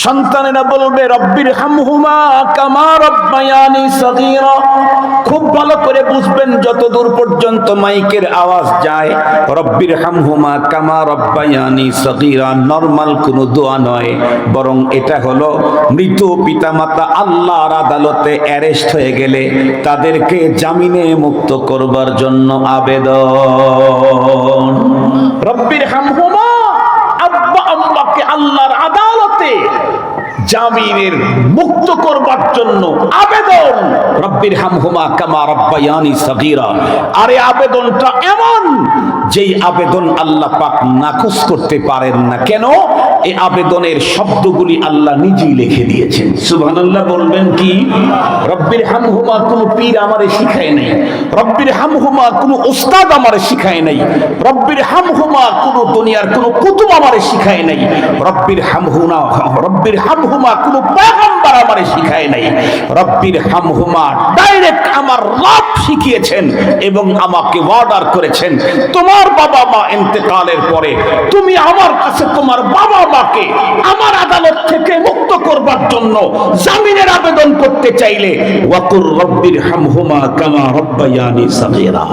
সন্তানেরা বলবে রব্বির হামহুমা কামা রব্বায়ানি সগীরা। খুব ভালো করে বুঝবেন, যতদূর পর্যন্ত মাইকের আওয়াজ যায়, রব্বির হামহুমা কামা রব্বায়ানি সগীরা নরমাল কোনো দোয়া নয়, বরং এটা হলো মৃত পিতামাতা আল্লাহর আদালতে অ্যারেস্ট হয়ে গেলে তাদেরকে জামিনে মুক্ত করবার জন্য আবেদন। রব্বির হামহুমা, আব্বা আম্মাকে আল্লাহর আদালতে জামিনের মুক্ত করবার জন্য আবেদন। রব্বির হামহুমা কামা রব্বায়ানি সগীরা। আরে আবেদনটা এমন যেই আবেদন আল্লাহ পাক নাকচ করতে পারেন না। কেন? এই আবেদনের শব্দগুলি আল্লাহ নিজেই লিখে দিয়েছেন। সুবহানাল্লাহ বলবেন কি? রব্বির হামহুমা কোন পীর আমারে শিখায় নাই, রব্বির হামহুমা কোন উস্তাদ আমারে শিখায় নাই, রব্বির হামহুমা কোন দুনিয়ার কোন কুতুব আমারে শিখায় নাই, রব্বির হামহুমা কোন পয়গম্বর আমারে শিখায় নাই। রব্বির হামহুমা ডাইরেক্ট আমার রব শিখিয়েছেন এবং আমাকে অর্ডার করেছেন, তোমার বাবা মা ইন্তেকালের পরে তুমি আমার কাছে তোমার বাবা মাকে আমার আদালত থেকে মুক্ত করবার জন্য জামিনের আবেদন করতে চাইলে ওয়াকুর রব্বির হামহুমা কামা রব্বায়ানি সগীরা।